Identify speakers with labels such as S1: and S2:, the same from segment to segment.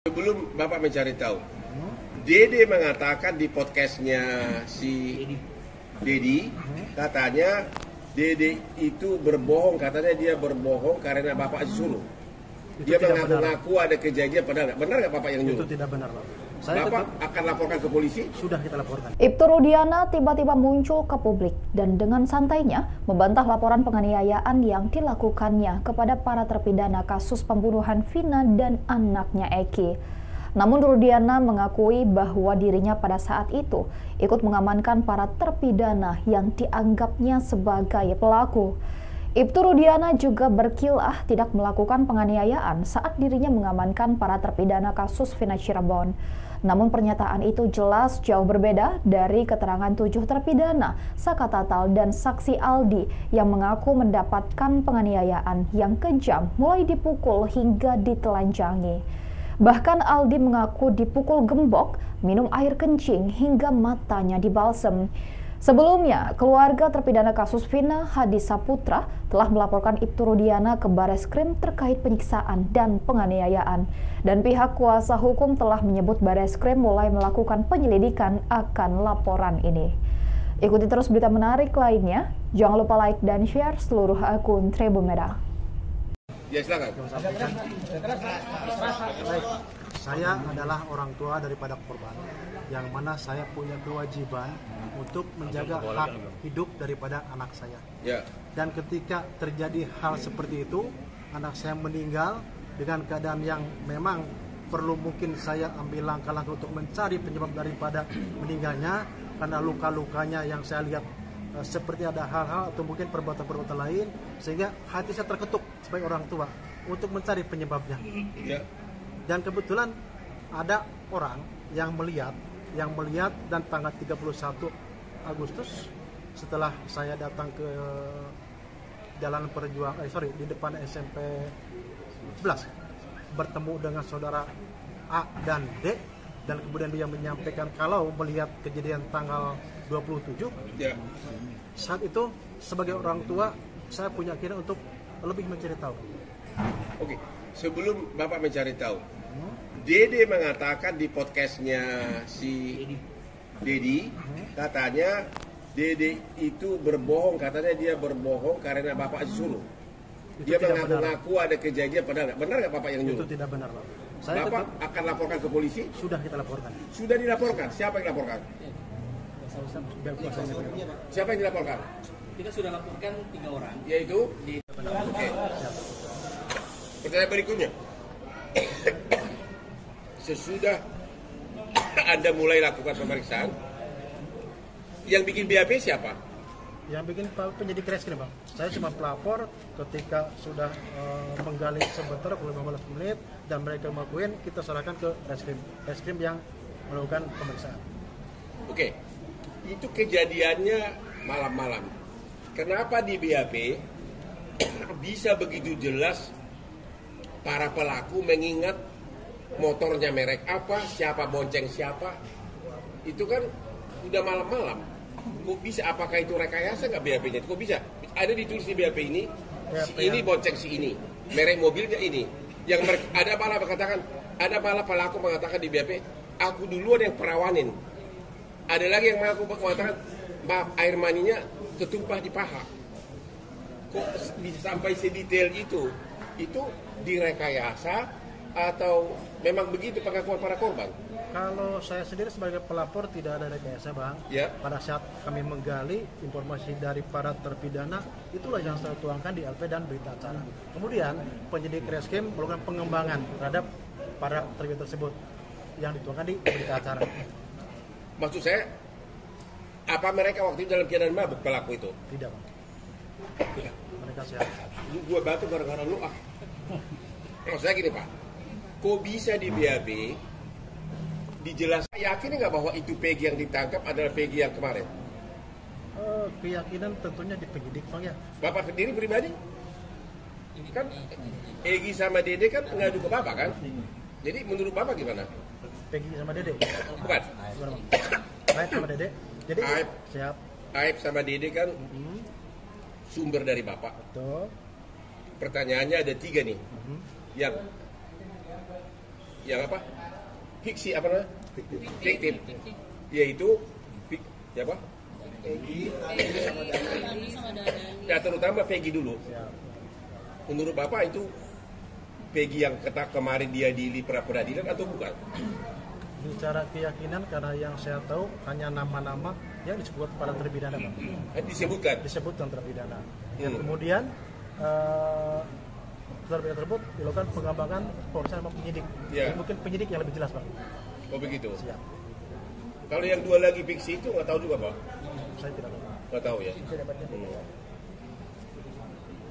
S1: Sebelum Bapak mencari tahu, Dede mengatakan di podcastnya si Dedi, katanya Dede itu berbohong, katanya dia berbohong karena Bapak suruh. Dia mengaku-ngaku ada kejadian, benar nggak Bapak yang nyuruh?
S2: Itu tidak benar, Pak.
S1: Bapak akan laporkan ke polisi?
S2: Sudah kita laporkan.
S3: Ibtu Rudiana tiba-tiba muncul ke publik dan dengan santainya membantah laporan penganiayaan yang dilakukannya kepada para terpidana kasus pembunuhan Vina dan anaknya Eki. Namun Rudiana mengakui bahwa dirinya pada saat itu ikut mengamankan para terpidana yang dianggapnya sebagai pelaku. Ibtu Rudiana juga berkilah tidak melakukan penganiayaan saat dirinya mengamankan para terpidana kasus Vina Cirebon. Namun pernyataan itu jelas jauh berbeda dari keterangan 7 terpidana, Saka Tatal dan saksi Aldi yang mengaku mendapatkan penganiayaan yang kejam mulai dipukul hingga ditelanjangi. Bahkan Aldi mengaku dipukul gembok, minum air kencing hingga matanya dibalsem. Sebelumnya, keluarga terpidana kasus Vina Hadi Saputra telah melaporkan Ibtu Rudiana ke Bareskrim terkait penyiksaan dan penganiayaan. Dan pihak kuasa hukum telah menyebut Bareskrim mulai melakukan penyelidikan akan laporan ini. Ikuti terus berita menarik lainnya. Jangan lupa like dan share seluruh akun Tribun Merah.
S1: Ya, silakan.
S2: Baik, saya adalah orang tua daripada korban, yang mana saya punya kewajiban untuk menjaga hak hidup daripada anak saya.
S1: Ya.
S2: Dan ketika terjadi hal seperti itu, anak saya meninggal dengan keadaan yang memang perlu mungkin saya ambil langkah-langkah untuk mencari penyebab daripada meninggalnya, karena luka-lukanya yang saya lihat seperti ada hal-hal atau mungkin perbuatan-perbuatan lain, sehingga hati saya terketuk sebagai orang tua untuk mencari penyebabnya.
S1: Ya.
S2: Dan kebetulan ada orang yang melihat dan tanggal 31 Agustus setelah saya datang ke Jalan Perjuangan, di depan SMP 11 bertemu dengan saudara A dan D, dan kemudian dia menyampaikan kalau melihat kejadian tanggal 27.
S1: Ya.
S2: Saat itu sebagai orang tua saya punya keinginan untuk lebih mencari tahu.
S1: Oke, sebelum Bapak mencari tahu, Dede mengatakan di podcastnya si Dedi, katanya Dede itu berbohong, katanya dia berbohong karena Bapak suruh. Dia mengaku-ngaku ada kejadian, benar nggak Bapak yang nyuruh?
S2: Itu tidak benar, Pak.
S1: Bapak akan laporkan ke polisi?
S2: Sudah kita laporkan.
S1: Sudah dilaporkan. Siapa yang dilaporkan? Siapa yang dilaporkan?
S4: Kita sudah laporkan 3 orang.
S1: Yaitu? Oke. Pertanyaan berikutnya. Sesudah Anda mulai lakukan pemeriksaan, yang bikin BAP siapa?
S2: Yang bikin penyidik reskrim, Bang. Saya cuma pelapor ketika sudah menggali sebentar 15 menit dan mereka mengakuin, kita serahkan ke reskrim yang melakukan pemeriksaan.
S1: Oke. Itu kejadiannya malam-malam. Kenapa di BAP bisa begitu jelas para pelaku mengingat motornya merek apa, siapa bonceng siapa? Itu kan udah malam-malam. Kok bisa? Apakah itu rekayasa nggak BAP-nya? Kok bisa? Ada ditulis di BAP ini, si ini bonceng si ini, merek mobilnya ini. Yang ada malah pelaku mengatakan di BAP, aku duluan yang perawanin. Ada lagi yang mengatakan, maaf, air maninya ketumpah di paha. Kok bisa sampai sedetail itu? Itu direkayasa atau memang begitu pengakuan para korban?
S2: Kalau saya sendiri sebagai pelapor tidak ada rekayasa, Bang.
S1: Ya.
S2: Pada saat kami menggali informasi dari para terpidana, itulah yang saya tuangkan di LP dan berita acara. Kemudian penyidik reskrim melakukan pengembangan terhadap para terpidana tersebut yang dituangkan di berita acara.
S1: Maksud saya, apa mereka waktu itu dalam keadaan mabuk pelaku itu?
S2: Tidak, Bang. Mereka sehat.
S1: Gue batu gara-gara lu ah. Maksud saya gini Pak, kok bisa di BAB dijelaskan, yakin nggak bahwa itu Peggy yang ditangkap adalah Peggy yang kemarin?
S2: Keyakinan tentunya di penyidik, Bang, ya.
S1: Bapak sendiri pribadi? Kan Egy sama Dede kan ngadu ke Bapak kan? Jadi menurut Bapak gimana?
S2: Peggy sama Dede?
S1: Bukan.
S2: Gimana, Bang? Aib sama Dede? Jadi
S1: Aib.
S2: siap.
S1: Aib sama Dede kan sumber dari Bapak.
S2: Betul.
S1: Pertanyaannya ada 3 nih. Yang yang apa? Fiksi apa namanya? Fiktif. Yaitu siapa? Ya terutama Peggy dulu. Menurut Bapak itu Peggy yang kemarin dia di pra peradilan atau bukan?
S2: Bicara keyakinan, karena yang saya tahu hanya nama-nama yang disebut pada terpidana, Bang. Disebutkan terpidana. Kemudian terpidana tersebut dilakukan pengembangan pemeriksaan sama penyidik. Mungkin penyidik yang lebih jelas, Bang.
S1: Oh begitu.
S2: Siap.
S1: Kalau yang dua lagi fiksi itu nggak tahu juga, Pak?
S2: Saya tidak tahu.
S1: Nggak tahu ya.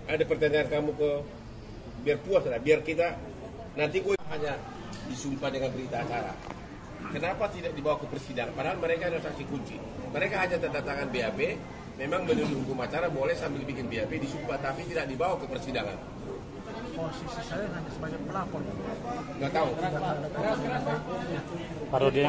S1: Ada pertanyaan kamu biar puas lah, biar kita nanti gue hanya disumpah dengan berita acara. Kenapa tidak dibawa ke persidangan? Padahal mereka adalah saksi kunci. Mereka hanya tanda tangan BAP, memang menurut hukum acara boleh sambil bikin BAP disumpah, tapi tidak dibawa ke persidangan.
S2: Posisi saya hanya sebagai pelapor.
S1: Nggak tahu.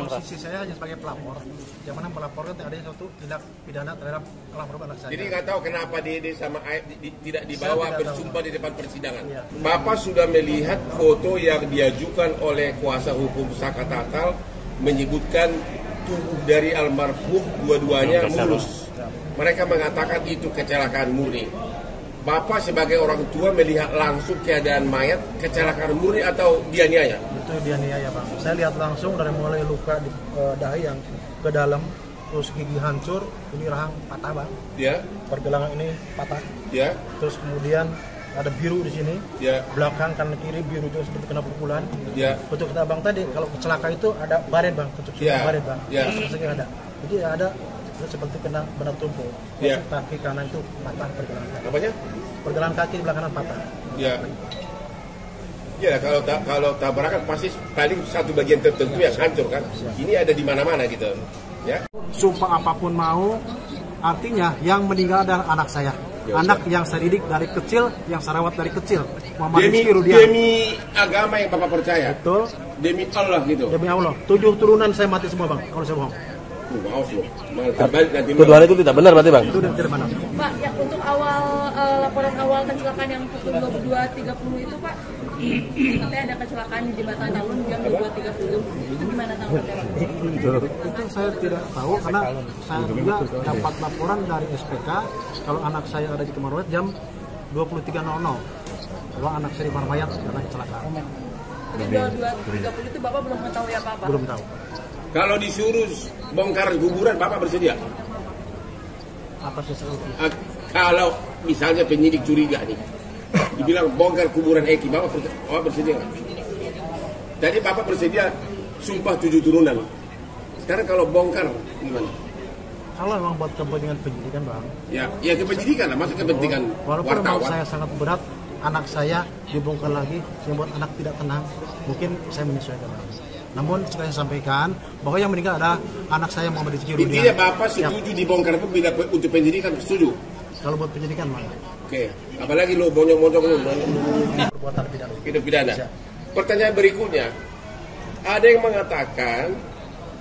S2: Posisi saya hanya sebagai pelapor. Yang mana melaporkan ada satu tindak pidana terhadap almarhum anak saya.
S1: Jadi nggak tahu kenapa Dede sama Aib tidak dibawa bersumpah di depan persidangan.
S2: Iya.
S1: Bapak sudah melihat foto yang diajukan oleh kuasa hukum Saka Tatal menyebutkan tubuh dari almarhum dua-duanya mulus. Mereka mengatakan itu kecelakaan murni. Bapak sebagai orang tua melihat langsung keadaan mayat kecelakaan murni atau dianiaya?
S2: Itu dianiaya, Bang. Saya lihat langsung dari mulai luka di dahi yang ke dalam, terus gigi hancur, ini rahang patah, Bang.
S1: Ya.
S2: Pergelangan ini patah.
S1: Ya.
S2: Terus kemudian ada biru di sini.
S1: Ya.
S2: Belakang kanan kiri biru juga seperti kena pukulan.
S1: Ya.
S2: Betul kata Bang tadi, kalau kecelakaan itu ada baret, Bang. Baret, Bang.
S1: Ya.
S2: Ada. Jadi ada seperti kena benda tumpul.
S1: Ya.
S2: Kaki kanan itu patah pergelangan kaki.
S1: Apanya?
S2: Pergelangan kaki di belakang kanan patah.
S1: Ya. Ya, kalau tabrakan pasti paling satu bagian tertentu yang hancur kan. Ini ada di mana-mana gitu. Ya.
S2: Sumpah apapun mau, artinya yang meninggal adalah anak saya. Anak yang saya didik dari kecil, yang saya rawat dari kecil.
S1: Demi agama yang Bapak percaya.
S2: Betul.
S1: Demi Allah gitu.
S2: Demi Allah. 7 turunan saya mati semua, Bang, kalau saya bohong.
S1: Awas loh. Nanti
S5: tuduhan itu tidak benar berarti, Bang?
S2: Itu tidak benar.
S6: Pak, ya untuk laporan awal kecelakaan yang pukul 22.30 itu, Pak, katanya ada kecelakaan di Jembatan Talun jam 22.30. Itu gimana tanggapannya?
S2: Itu saya tidak tahu karena saya juga dapat laporan dari SPK kalau anak saya ada di kamar mayat jam 23.00. Kalau anak saya di kamar mayat karena kecelakaan.
S6: Jadi 22.30 itu Bapak belum mengetahui apa-apa?
S2: Belum tahu.
S1: Kalau disuruh bongkar kuburan, Bapak bersedia?
S2: Apa sih
S1: Kalau misalnya penyidik curiga nih, dibilang bongkar kuburan Eki, Bapak bersedia nggak? Tadi Bapak bersedia sumpah 7 turunan. Sekarang kalau bongkar gimana?
S2: Kalau memang buat kepentingan penyidikan, Bang.
S1: Ya kepenyidikan lah, maksud kepentingan
S2: walaupun
S1: wartawan.
S2: Saya sangat berat, anak saya dibongkar lagi, yang buat anak tidak tenang, mungkin saya menyesuaikan, Bang. Namun saya sampaikan bahwa yang meninggal adalah anak saya Muhammad Rizky Rudian.
S1: Intinya Bapak setuju dibongkar pun bila untuk penyidikan setuju?
S2: Kalau buat penyidikan mana?
S1: Oke. Apalagi lo bonyong-bonyong lo
S2: Perbuatan pidana.
S1: Hidup pidana. Pertanyaan berikutnya, ada yang mengatakan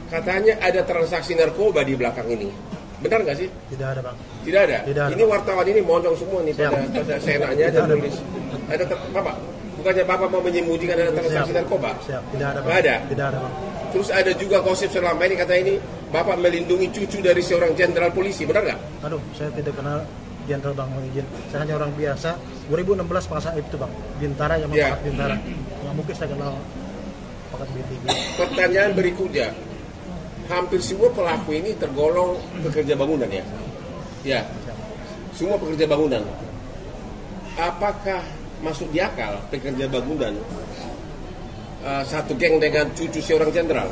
S1: katanya ada transaksi narkoba di belakang ini. Benar nggak sih?
S2: Tidak ada, Bang.
S1: Tidak ada.
S2: Tidak ada.
S1: Ini wartawan ini monyong semua nih pada senanya ada tulis. Ada Bapak. Bukannya Bapak mau menyembunyikan ada transaksi narkoba?
S2: Siap. Tidak ada, Bang.
S1: Nggak ada?
S2: Tidak ada, Bang.
S1: Terus ada juga gosip selama ini kata ini Bapak melindungi cucu dari seorang jenderal polisi, benar nggak?
S2: Aduh, saya tidak kenal jenderal, Bang, izin. Saya hanya orang biasa. 2016 masa itu, Bang. Bintara yang mengangkat Bintara. Nggak mungkin saya kenal pakat BTG.
S1: Pertanyaan berikutnya, hampir semua pelaku ini tergolong pekerja bangunan ya? Ya, semua pekerja bangunan. Apakah masuk di akal pekerja bangunan satu geng dengan cucu seorang jenderal?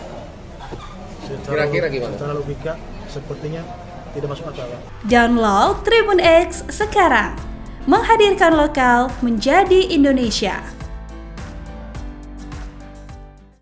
S1: Kira-kira gimana?
S2: Secara logika sepertinya tidak masuk akal.
S7: Download Tribun X sekarang, menghadirkan lokal menjadi Indonesia.